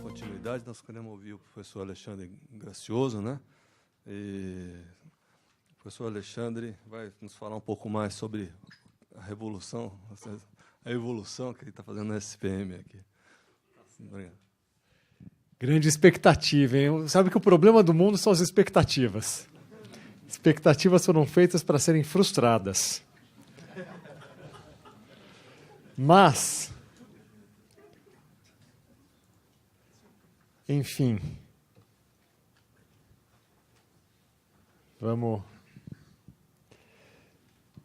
continuidade, nós queremos ouvir o professor Alexandre Gracioso, né? E o professor Alexandre vai nos falar um pouco mais sobre a evolução que ele está fazendo na SPM aqui. Obrigado. Grande expectativa, hein? Sabe que o problema do mundo são as expectativas. Expectativas foram feitas para serem frustradas. Mas, enfim, vamos.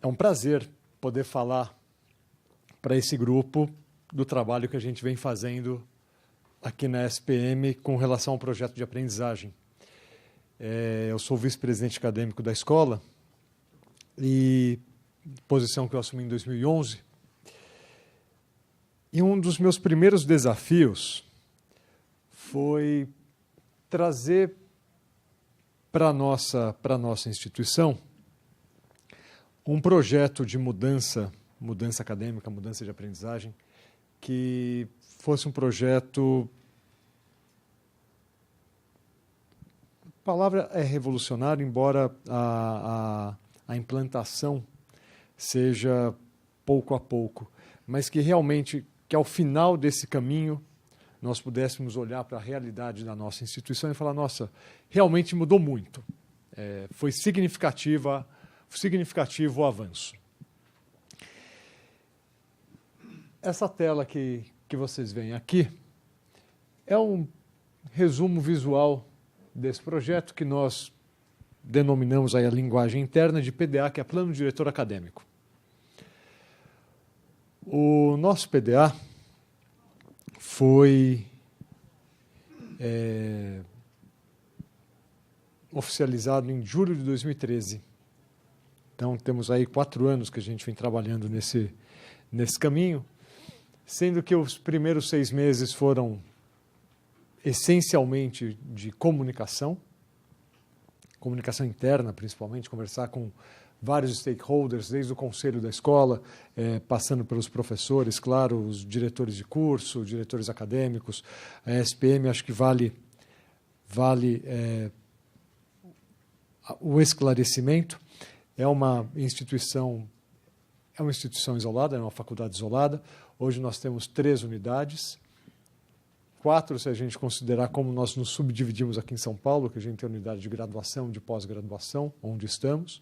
É um prazer poder falar para esse grupo do trabalho que a gente vem fazendo aqui na SPM com relação ao projeto de aprendizagem. Eu sou vice-presidente acadêmico da escola e posição que eu assumi em 2011. E um dos meus primeiros desafios foi trazer para a nossa instituição um projeto de mudança acadêmica, mudança de aprendizagem, que fosse um projeto... A palavra é revolucionário, embora a implantação seja pouco a pouco, mas que realmente, que ao final desse caminho, nós pudéssemos olhar para a realidade da nossa instituição e falar, nossa, realmente mudou muito. Foi significativo o avanço. Essa tela que vocês veem aqui é um resumo visual desse projeto que nós denominamos aí a linguagem interna de PDA, que é Plano Diretor Acadêmico. O nosso PDA foi oficializado em julho de 2013. Então, temos aí 4 anos que a gente vem trabalhando nesse caminho, sendo que os primeiros 6 meses foram essencialmente de comunicação interna, principalmente, conversar com vários stakeholders, desde o conselho da escola, passando pelos professores, claro, os diretores de curso, diretores acadêmicos. A SPM, acho que vale o esclarecimento. É uma instituição isolada, é uma faculdade isolada. Hoje nós temos 3 unidades, 4 se a gente considerar como nós nos subdividimos aqui em São Paulo, que a gente tem unidade de graduação e de pós-graduação, onde estamos.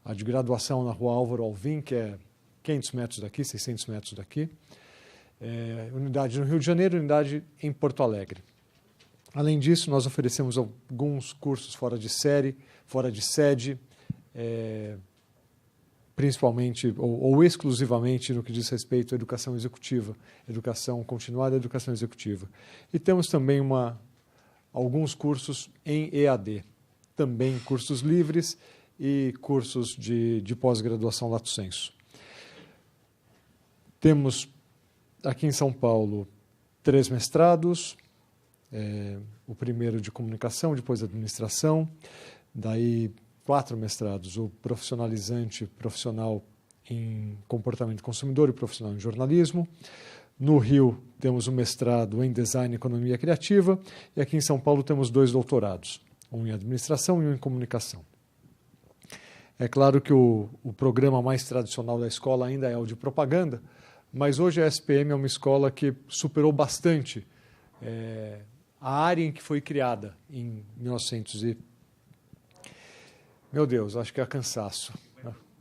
A de graduação na Rua Álvaro Alvim, que é 500 metros daqui, 600 metros daqui. Unidade no Rio de Janeiro, unidade em Porto Alegre. Além disso, nós oferecemos alguns cursos fora de sede, principalmente ou exclusivamente no que diz respeito à educação executiva, educação continuada e educação executiva. E temos também alguns cursos em EAD, também cursos livres e cursos de pós-graduação lato sensu. Temos aqui em São Paulo 3 mestrados, o primeiro de comunicação, depois administração, daí 4 mestrados, o profissionalizante, profissional em comportamento do consumidor e profissional em jornalismo. No Rio temos um mestrado em design e economia criativa e aqui em São Paulo temos 2 doutorados, um em administração e um em comunicação. É claro que o programa mais tradicional da escola ainda é o de propaganda, mas hoje a SPM é uma escola que superou bastante a área em que foi criada em 1900 e... Meu Deus, acho que é cansaço.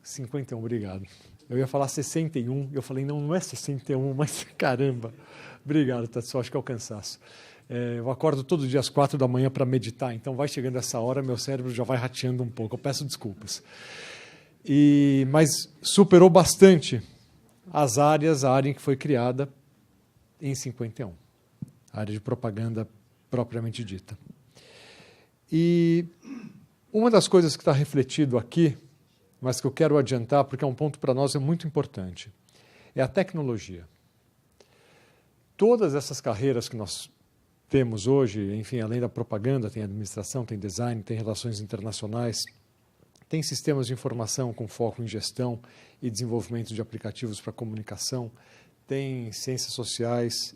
51, obrigado. Eu ia falar 61, eu falei, não é 61, mas caramba. Obrigado, Tatsu, acho que é o cansaço. Eu acordo todo dia às 4 da manhã para meditar, então vai chegando essa hora, meu cérebro já vai rateando um pouco, eu peço desculpas. Mas superou bastante a área em que foi criada em 51, a área de propaganda propriamente dita. E uma das coisas que está refletido aqui, mas que eu quero adiantar, porque é um ponto para nós é muito importante, é a tecnologia. Todas essas carreiras que nós temos hoje, enfim, além da propaganda, tem administração, tem design, tem relações internacionais, tem sistemas de informação com foco em gestão e desenvolvimento de aplicativos para comunicação, tem ciências sociais,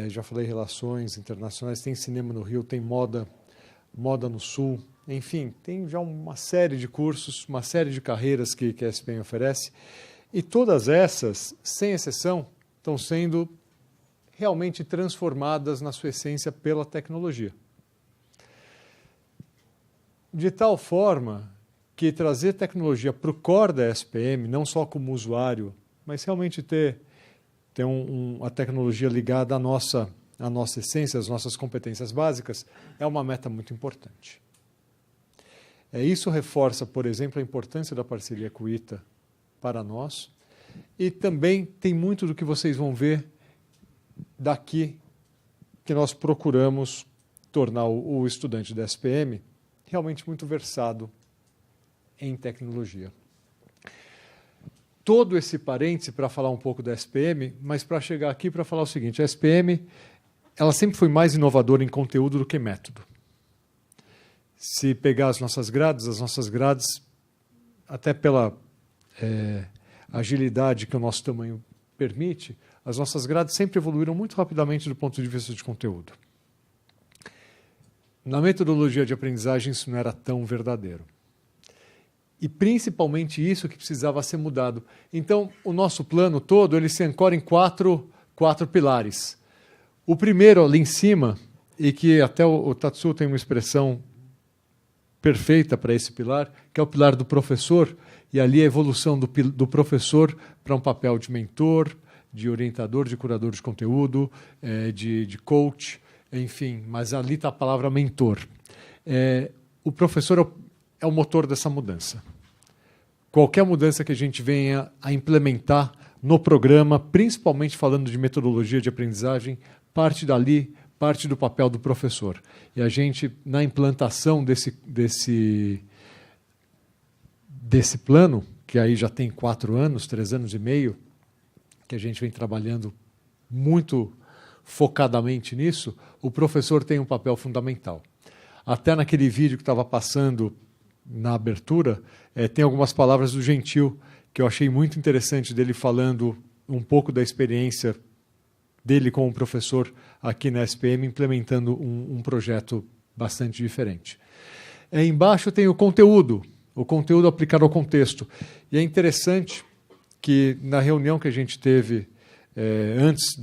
já falei relações internacionais, tem cinema no Rio, tem moda no Sul, enfim, tem já uma série de cursos, uma série de carreiras que a SPM oferece, e todas essas, sem exceção, estão sendo realmente transformadas na sua essência pela tecnologia. De tal forma que trazer tecnologia para o core da SPM, não só como usuário, mas realmente ter a tecnologia ligada à nossa essência, às nossas competências básicas, é uma meta muito importante. Isso reforça, por exemplo, a importância da parceria com o ITA para nós, e também tem muito do que vocês vão ver daqui que nós procuramos tornar o estudante da SPM realmente muito versado em tecnologia. Todo esse parêntese para falar um pouco da SPM, mas para chegar aqui para falar o seguinte, a SPM ela sempre foi mais inovadora em conteúdo do que método. Se pegar as nossas grades, até pela agilidade que o nosso tamanho permite, as nossas grades sempre evoluíram muito rapidamente do ponto de vista de conteúdo. Na metodologia de aprendizagem isso não era tão verdadeiro. E principalmente isso que precisava ser mudado. Então, o nosso plano todo ele se ancora em quatro pilares. O primeiro, ali em cima, e que até o Tatsuo tem uma expressão perfeita para esse pilar, que é o pilar do professor, e ali a evolução do professor para um papel de mentor, de orientador, de curador de conteúdo, de coach, enfim, mas ali está a palavra mentor. O professor é o motor dessa mudança. Qualquer mudança que a gente venha a implementar no programa, principalmente falando de metodologia de aprendizagem, parte dali, parte do papel do professor. E a gente, na implantação desse plano, que aí já tem 4 anos, 3 anos e meio, que a gente vem trabalhando muito focadamente nisso, o professor tem um papel fundamental. Até naquele vídeo que estava passando na abertura, tem algumas palavras do Gentil, que eu achei muito interessante dele falando um pouco da experiência dele como professor aqui na SPM, implementando um projeto bastante diferente. Embaixo tem o conteúdo aplicado ao contexto. E é interessante que na reunião que a gente teve antes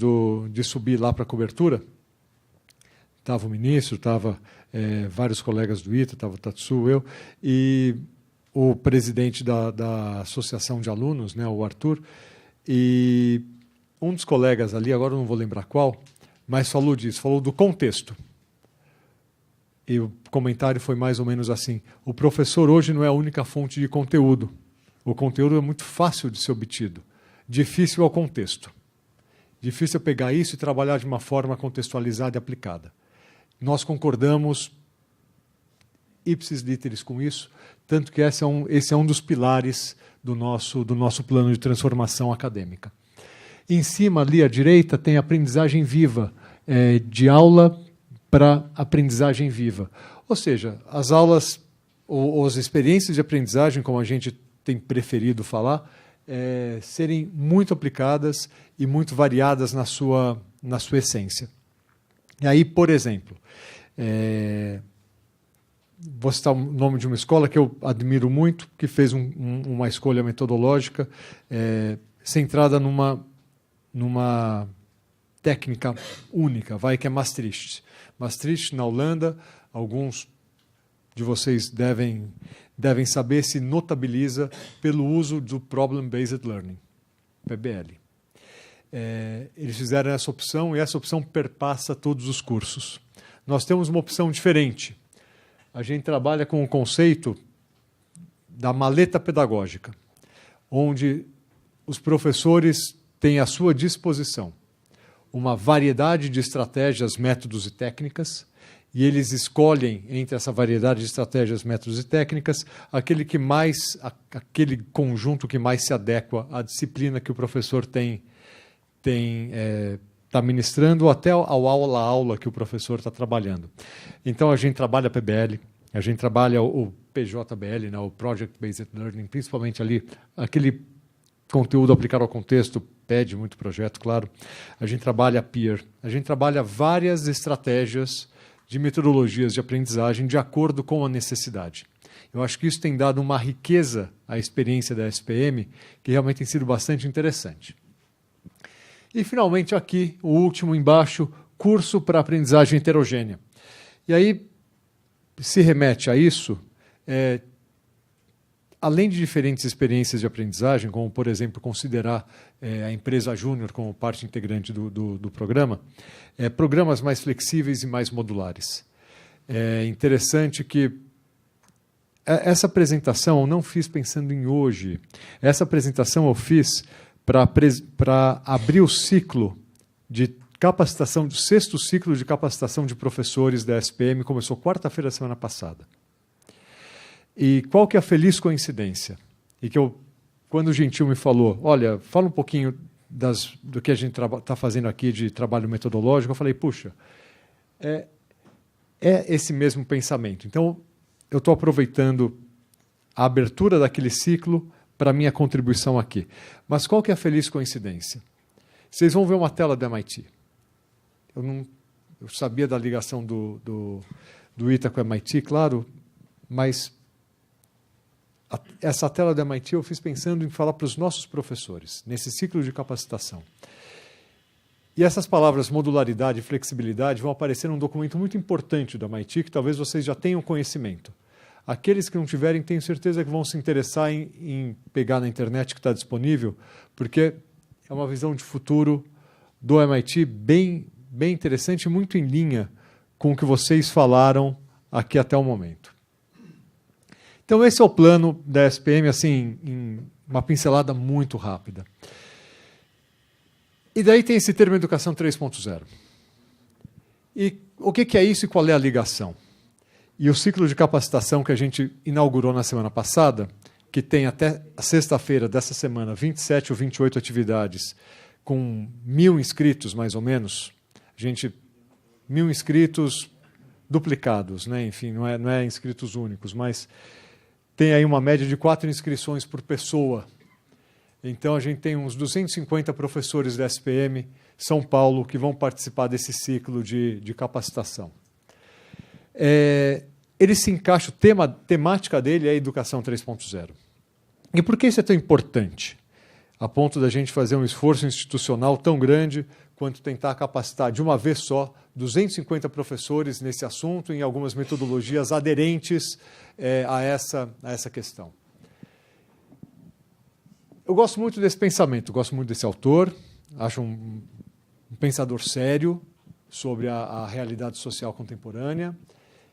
de subir lá para a cobertura, estava o ministro, estava vários colegas do ITA, estava o Tatsuo, eu, e o presidente da associação de alunos, né, o Arthur, e um dos colegas ali, agora eu não vou lembrar qual, mas falou disso, falou do contexto. E o comentário foi mais ou menos assim: o professor hoje não é a única fonte de conteúdo. O conteúdo é muito fácil de ser obtido. Difícil é o contexto. Difícil é pegar isso e trabalhar de uma forma contextualizada e aplicada. Nós concordamos ipsis literis com isso, tanto que esse é um dos pilares do nosso plano de transformação acadêmica. Em cima, ali à direita, tem aprendizagem viva, de aula para aprendizagem viva. Ou seja, as aulas, ou as experiências de aprendizagem, como a gente tem preferido falar, serem muito aplicadas e muito variadas na sua essência. E aí, por exemplo, vou citar o nome de uma escola que eu admiro muito, que fez uma escolha metodológica centrada numa técnica única, que é Maastricht. Maastricht, na Holanda, alguns de vocês devem saber, se notabiliza pelo uso do Problem-Based Learning, PBL. Eles fizeram essa opção e essa opção perpassa todos os cursos. Nós temos uma opção diferente. A gente trabalha com o conceito da maleta pedagógica, onde os professores têm à sua disposição uma variedade de estratégias, métodos e técnicas, e eles escolhem, entre essa variedade de estratégias, métodos e técnicas, aquele conjunto que mais se adequa à disciplina que o professor está ministrando, até ao aula que o professor está trabalhando. Então, a gente trabalha a PBL, a gente trabalha o PJBL, né, o Project Based Learning, principalmente ali, aquele conteúdo aplicado ao contexto, pede muito projeto, claro. A gente trabalha peer, a gente trabalha várias estratégias de metodologias de aprendizagem de acordo com a necessidade. Eu acho que isso tem dado uma riqueza à experiência da SPM que realmente tem sido bastante interessante. E, finalmente, aqui, o último embaixo, curso para aprendizagem heterogênea. E aí, se remete a isso, além de diferentes experiências de aprendizagem, como, por exemplo, considerar a empresa júnior como parte integrante do programa, programas mais flexíveis e mais modulares. É interessante que essa apresentação eu não fiz pensando em hoje. Essa apresentação eu fiz para abrir o ciclo de capacitação, do 6º ciclo de capacitação de professores da SPM, começou quarta-feira da semana passada. E qual que é a feliz coincidência? E que quando o Gentil me falou, olha, fala um pouquinho do que a gente está fazendo aqui de trabalho metodológico, eu falei, puxa, é esse mesmo pensamento. Então, eu estou aproveitando a abertura daquele ciclo para a minha contribuição aqui. Mas qual que é a feliz coincidência? Vocês vão ver uma tela do MIT. Eu sabia da ligação do ITA com o MIT, claro, mas essa tela do MIT eu fiz pensando em falar para os nossos professores, nesse ciclo de capacitação. E essas palavras modularidade e flexibilidade vão aparecer num documento muito importante do MIT, que talvez vocês já tenham conhecimento. Aqueles que não tiverem, tenho certeza que vão se interessar em pegar na internet que está disponível, porque é uma visão de futuro do MIT bem interessante, muito em linha com o que vocês falaram aqui até o momento. Então, esse é o plano da SPM, assim, em uma pincelada muito rápida. E daí tem esse termo Educação 3.0. E o que é isso e qual é a ligação? E o ciclo de capacitação que a gente inaugurou na semana passada, que tem até a sexta-feira dessa semana 27 ou 28 atividades, com 1.000 inscritos, mais ou menos. 1.000 inscritos duplicados, né? Enfim, não é inscritos únicos, mas tem aí uma média de 4 inscrições por pessoa. Então, a gente tem uns 250 professores da SPM São Paulo que vão participar desse ciclo de capacitação. Ele se encaixa, a temática dele é a Educação 3.0. E por que isso é tão importante? A ponto da gente fazer um esforço institucional tão grande quanto tentar capacitar de uma vez só 250 professores nesse assunto, em algumas metodologias aderentes a essa questão. Eu gosto muito desse pensamento, gosto muito desse autor, acho um pensador sério sobre a realidade social contemporânea.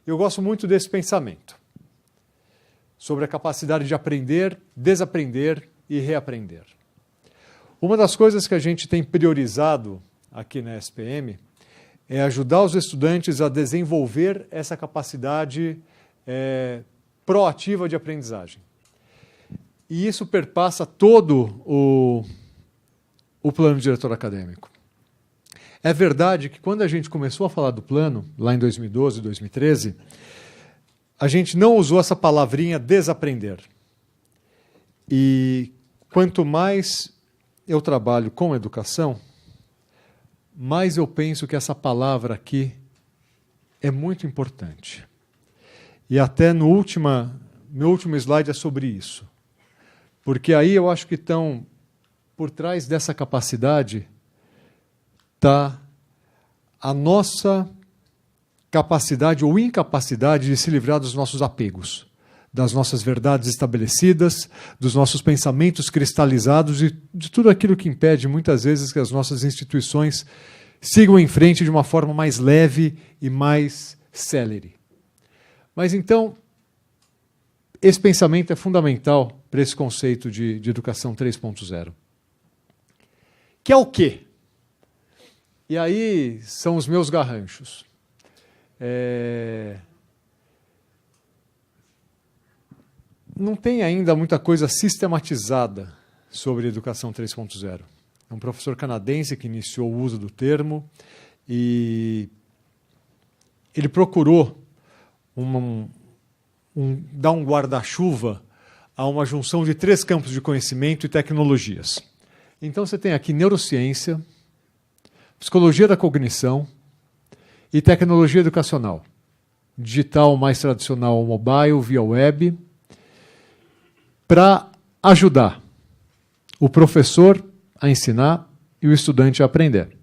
Eu gosto muito desse pensamento, sobre a capacidade de aprender, desaprender e reaprender. Uma das coisas que a gente tem priorizado aqui na SPM é ajudar os estudantes a desenvolver essa capacidade proativa de aprendizagem. E isso perpassa todo o plano diretor acadêmico. É verdade que quando a gente começou a falar do plano, lá em 2012, 2013, a gente não usou essa palavrinha desaprender. E quanto mais eu trabalho com educação, mais eu penso que essa palavra aqui é muito importante. E até meu último slide é sobre isso. Porque aí eu acho que estão, por trás dessa capacidade, está a nossa capacidade ou incapacidade de se livrar dos nossos apegos, das nossas verdades estabelecidas, dos nossos pensamentos cristalizados e de tudo aquilo que impede, muitas vezes, que as nossas instituições sigam em frente de uma forma mais leve e mais célere. Mas, então, esse pensamento é fundamental para esse conceito de educação 3.0. Que é o quê? E aí são os meus garranchos. Não tem ainda muita coisa sistematizada sobre educação 3.0. É um professor canadense que iniciou o uso do termo e ele procurou dar um guarda-chuva a uma junção de 3 campos de conhecimento e tecnologias. Então você tem aqui neurociência, psicologia da cognição e tecnologia educacional. Digital mais tradicional, mobile, via web, para ajudar o professor a ensinar e o estudante a aprender.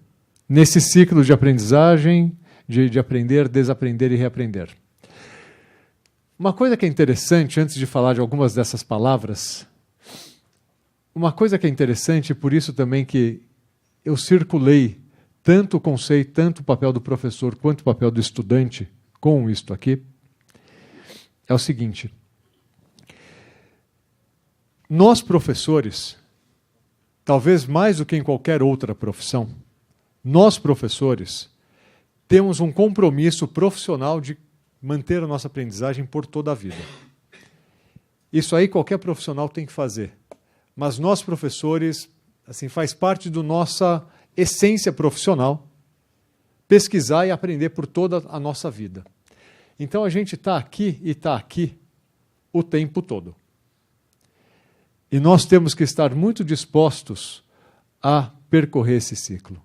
Nesse ciclo de aprendizagem, de aprender, desaprender e reaprender. Uma coisa que é interessante, antes de falar de algumas dessas palavras, uma coisa que é interessante, por isso também que eu circulei tanto o conceito, tanto o papel do professor quanto o papel do estudante com isto aqui, é o seguinte. Nós, professores, talvez mais do que em qualquer outra profissão, nós, professores, temos um compromisso profissional de manter a nossa aprendizagem por toda a vida. Isso aí qualquer profissional tem que fazer. Mas nós, professores, assim, faz parte da nossa essência profissional pesquisar e aprender por toda a nossa vida. Então a gente está aqui e está aqui o tempo todo. E nós temos que estar muito dispostos a percorrer esse ciclo.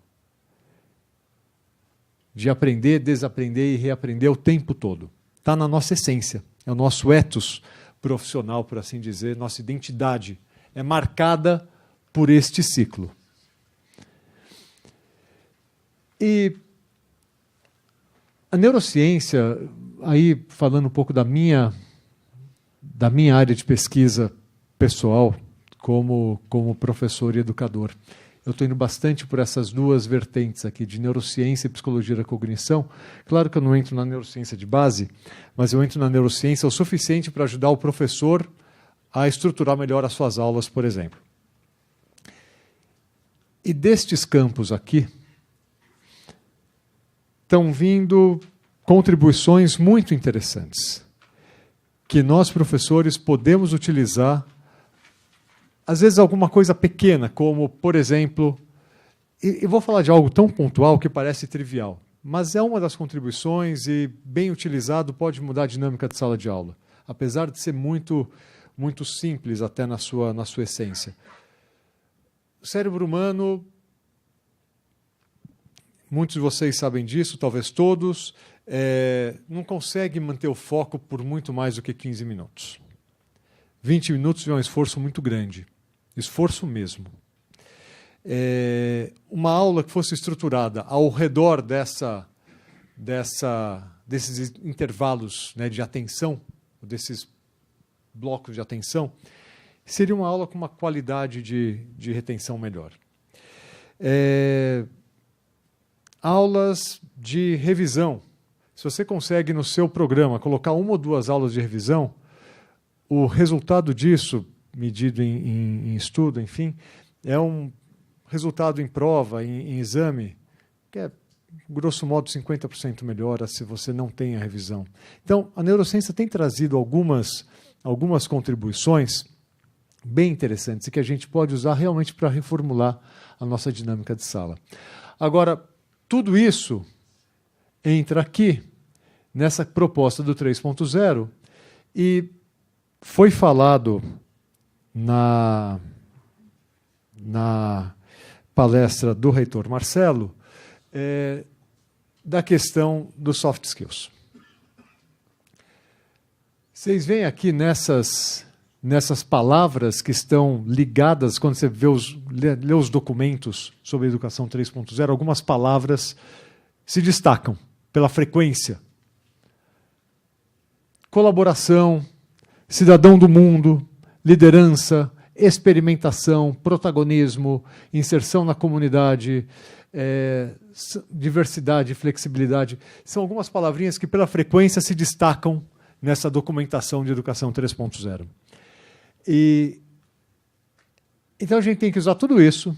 De aprender, desaprender e reaprender o tempo todo. Está na nossa essência, é o nosso ethos profissional, por assim dizer, nossa identidade é marcada por este ciclo. E a neurociência, aí falando um pouco da minha área de pesquisa pessoal, como professor e educador, eu estou indo bastante por essas 2 vertentes aqui, de neurociência e psicologia da cognição. Claro que eu não entro na neurociência de base, mas eu entro na neurociência o suficiente para ajudar o professor a estruturar melhor as suas aulas, por exemplo. E destes campos aqui, estão vindo contribuições muito interessantes, que nós, professores, podemos utilizar. Às vezes alguma coisa pequena, como, por exemplo, e vou falar de algo tão pontual que parece trivial, mas é uma das contribuições e, bem utilizado, pode mudar a dinâmica de sala de aula, apesar de ser muito, muito simples até na sua essência. O cérebro humano, muitos de vocês sabem disso, talvez todos, não consegue manter o foco por muito mais do que 15 minutos. 20 minutos é um esforço muito grande. Esforço mesmo. Uma aula que fosse estruturada ao redor desses intervalos, né, de atenção, desses blocos de atenção, seria uma aula com uma qualidade de retenção melhor. Aulas de revisão. Se você consegue no seu programa colocar 1 ou 2 aulas de revisão, o resultado disso, medido em estudo, enfim, é um resultado em prova, em exame, que é, grosso modo, 50% melhora se você não tem a revisão. Então, a neurociência tem trazido algumas contribuições bem interessantes e que a gente pode usar realmente para reformular a nossa dinâmica de sala. Agora, tudo isso entra aqui, nessa proposta do 3.0, e foi falado na palestra do reitor Marcelo da questão dos soft skills. Vocês veem aqui nessas palavras que estão ligadas, quando você lê os documentos sobre a educação 3.0, algumas palavras se destacam pela frequência. Colaboração, cidadão do mundo, liderança, experimentação, protagonismo, inserção na comunidade, diversidade, flexibilidade. São algumas palavrinhas que, pela frequência, se destacam nessa documentação de educação 3.0. Então, a gente tem que usar tudo isso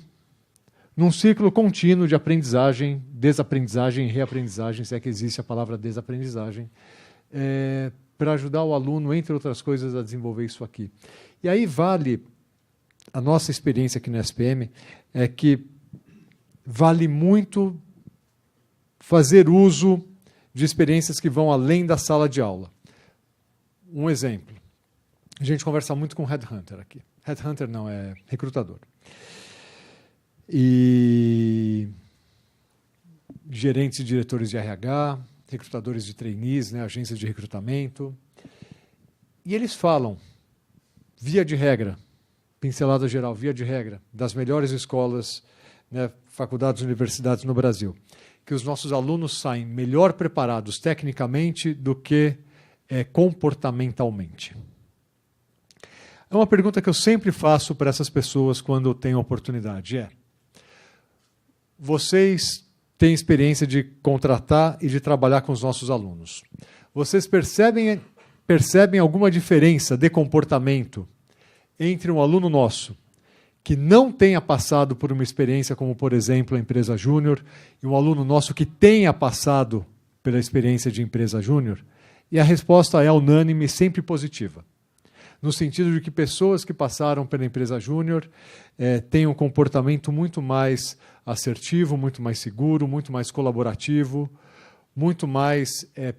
num ciclo contínuo de aprendizagem, desaprendizagem e reaprendizagem, se é que existe a palavra desaprendizagem, para ajudar o aluno, entre outras coisas, a desenvolver isso aqui. E aí vale, a nossa experiência aqui na SPM, é que vale muito fazer uso de experiências que vão além da sala de aula. Um exemplo, A gente conversa muito com headhunter aqui. Headhunter não, é recrutador. E gerentes e diretores de RH, recrutadores de trainees, né, agências de recrutamento. E eles falam, via de regra, pincelada geral, via de regra, das melhores escolas, né, faculdades e universidades no Brasil, que os nossos alunos saem melhor preparados tecnicamente do que comportamentalmente. É uma pergunta que eu sempre faço para essas pessoas quando tenho oportunidade. Vocês têm experiência de contratar e de trabalhar com os nossos alunos. Vocês percebem alguma diferença de comportamento entre um aluno nosso que não tenha passado por uma experiência como, por exemplo, a empresa júnior, e um aluno nosso que tenha passado pela experiência de empresa júnior? E a resposta é unânime, sempre positiva. No sentido de que pessoas que passaram pela empresa júnior têm um comportamento muito mais assertivo, muito mais seguro, muito mais colaborativo, muito mais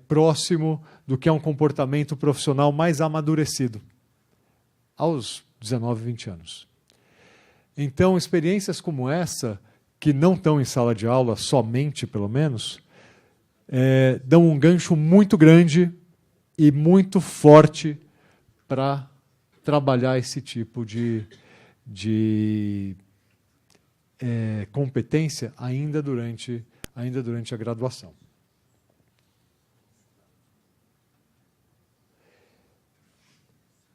próximo do que é um comportamento profissional mais amadurecido, aos 19, 20 anos. Então, experiências como essa, que não estão em sala de aula somente, pelo menos, dão um gancho muito grande e muito forte para trabalhar esse tipo de competência ainda durante a graduação.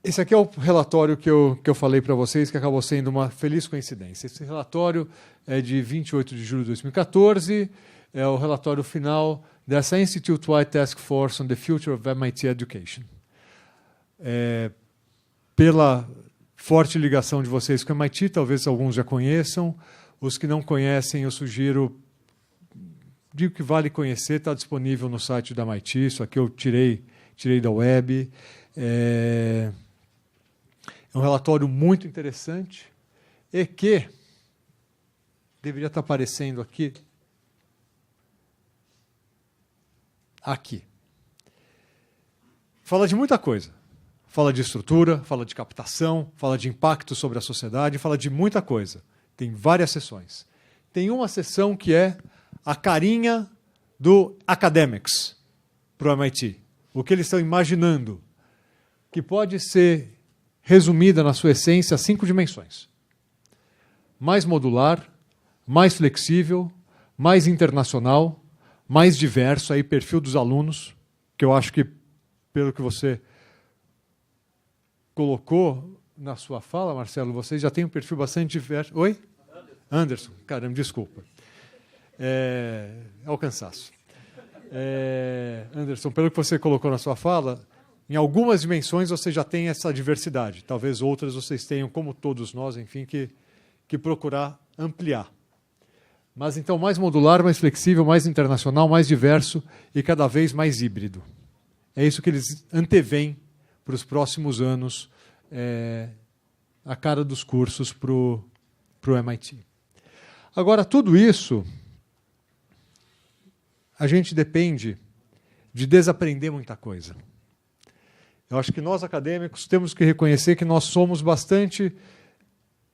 Esse aqui é o relatório que eu falei para vocês, que acabou sendo uma feliz coincidência. Esse relatório é de 28 de julho de 2014, é o relatório final dessa Institute-wide Task Force on the Future of MIT Education. Pela forte ligação de vocês com o MIT, talvez alguns já conheçam. Os que não conhecem, eu sugiro, digo que vale conhecer, está disponível no site da MIT, isso aqui eu tirei da web. É um relatório muito interessante e que deveria estar aparecendo aqui. Fala de muita coisa. Fala de estrutura, fala de captação, fala de impacto sobre a sociedade, fala de muita coisa. Tem várias sessões. Tem uma sessão que é a carinha do academics para o MIT. O que eles estão imaginando, que pode ser resumida na sua essência a 5 dimensões. Mais modular, mais flexível, mais internacional, mais diverso, aí perfil dos alunos, que eu acho que, pelo que você colocou na sua fala, Marcelo, você já tem um perfil bastante diverso. Oi? Anderson. Caramba, desculpa. É o cansaço. Anderson, pelo que você colocou na sua fala, em algumas dimensões você já tem essa diversidade. Talvez outras vocês tenham, como todos nós, enfim, que procurar ampliar. Mas então mais modular, mais flexível, mais internacional, mais diverso e cada vez mais híbrido. É isso que eles antevêm para os próximos anos, a cara dos cursos para o MIT. Agora, tudo isso, a gente depende de desaprender muita coisa. Eu acho que nós, acadêmicos, temos que reconhecer que nós somos bastante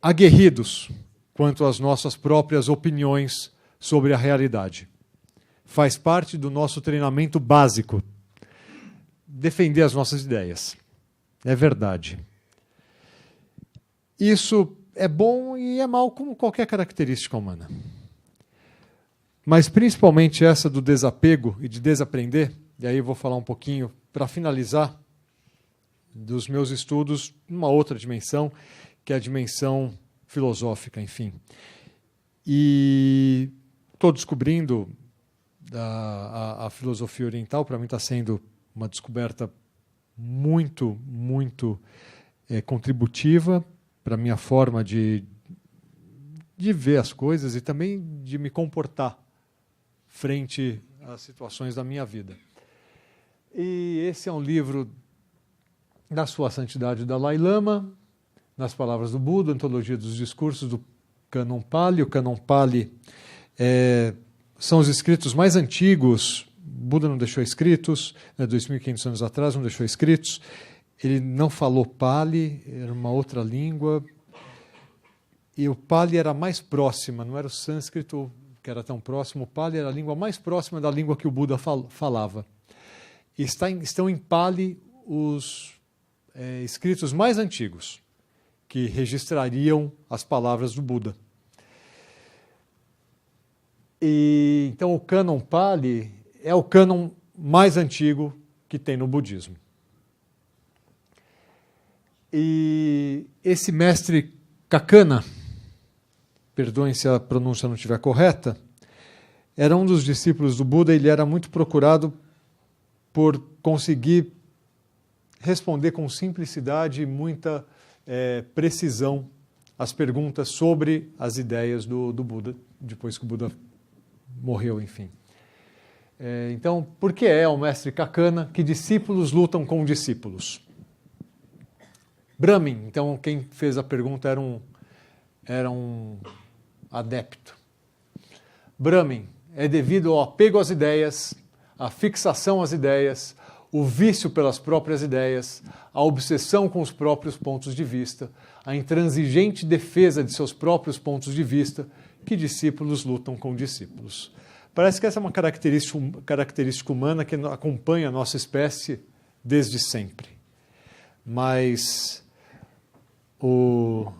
aguerridos quanto às nossas próprias opiniões sobre a realidade. Faz parte do nosso treinamento básico defender as nossas ideias. É verdade. Isso é bom e é mal como qualquer característica humana. Mas principalmente essa do desapego e de desaprender, e aí eu vou falar um pouquinho, para finalizar, dos meus estudos numa outra dimensão, que é a dimensão filosófica, enfim. E estou descobrindo a filosofia oriental, para mim está sendo uma descoberta muito, muito contributiva para a minha forma de ver as coisas e também de me comportar frente às situações da minha vida. E esse é um livro da Sua Santidade Dalai Lama, nas palavras do Buda, Antologia dos Discursos do Cânon Pali. O Cânon Pali são os escritos mais antigos. Buda não deixou escritos, 2.500 anos atrás não deixou escritos. ele não falou Pali, era uma outra língua, e o Pali era mais próxima, não era o sânscrito que era tão próximo, o Pali era a língua mais próxima da língua que o Buda falava. E estão em Pali os escritos mais antigos, que registrariam as palavras do Buda. E, então, o cânon Pali é o cânon mais antigo que tem no budismo. E esse mestre Kakana, perdoem se a pronúncia não estiver correta, era um dos discípulos do Buda. Ele era muito procurado por conseguir responder com simplicidade e muita precisão as perguntas sobre as ideias do Buda, depois que o Buda morreu, enfim. Então, por que é o mestre Kakana que discípulos lutam com discípulos? Brahmin, então quem fez a pergunta era um adepto. Brahmin é devido ao apego às ideias, à fixação às ideias, o vício pelas próprias ideias, a obsessão com os próprios pontos de vista, a intransigente defesa de seus próprios pontos de vista, que discípulos lutam com discípulos. Parece que essa é uma característica humana que acompanha a nossa espécie desde sempre. Mas o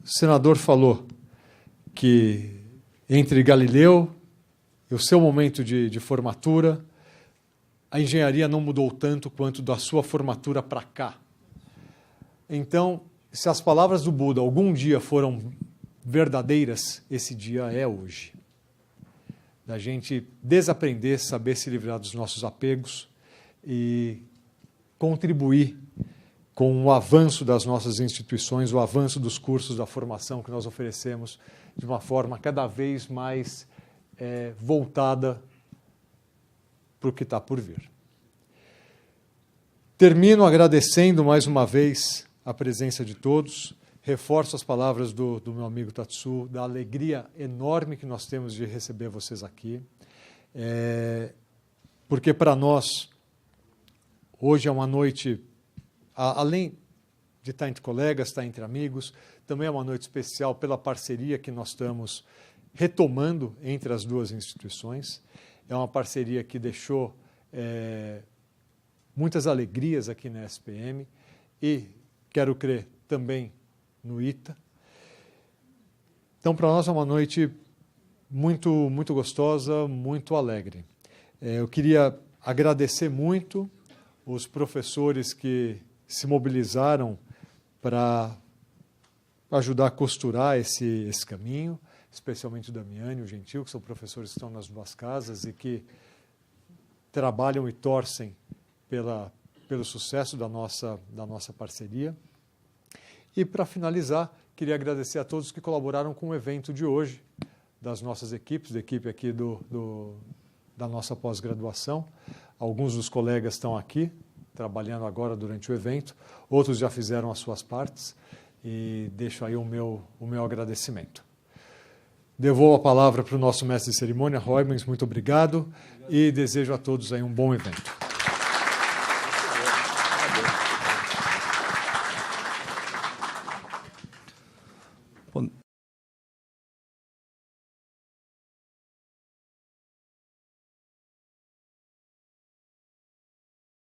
senador falou que entre Galileu e o seu momento de formatura, a engenharia não mudou tanto quanto da sua formatura para cá. Então, se as palavras do Buda algum dia foram verdadeiras, esse dia é hoje. Da gente desaprender, saber se livrar dos nossos apegos e contribuir com o avanço das nossas instituições, o avanço dos cursos da formação que nós oferecemos de uma forma cada vez mais voltada para o que está por vir. Termino agradecendo mais uma vez a presença de todos. Reforço as palavras do meu amigo Tatsu, da alegria enorme que nós temos de receber vocês aqui, porque para nós, hoje é uma noite, além de estar entre colegas, estar entre amigos, também é uma noite especial pela parceria que nós estamos retomando entre as duas instituições. É uma parceria que deixou muitas alegrias aqui na SPM e, quero crer, também no ITA. Então, para nós é uma noite muito, muito gostosa, muito alegre. Eu queria agradecer muito os professores que se mobilizaram para ajudar a costurar esse caminho, especialmente o Damiani e o Gentil, que são professores que estão nas duas casas e que trabalham e torcem pelo sucesso da nossa parceria. E, para finalizar, queria agradecer a todos que colaboraram com o evento de hoje, das nossas equipes, da equipe aqui da nossa pós-graduação. Alguns dos colegas estão aqui, trabalhando agora durante o evento, outros já fizeram as suas partes, e deixo aí o meu agradecimento. Devolvo a palavra para o nosso mestre de cerimônia, Roymans, muito obrigado, e desejo a todos aí um bom evento.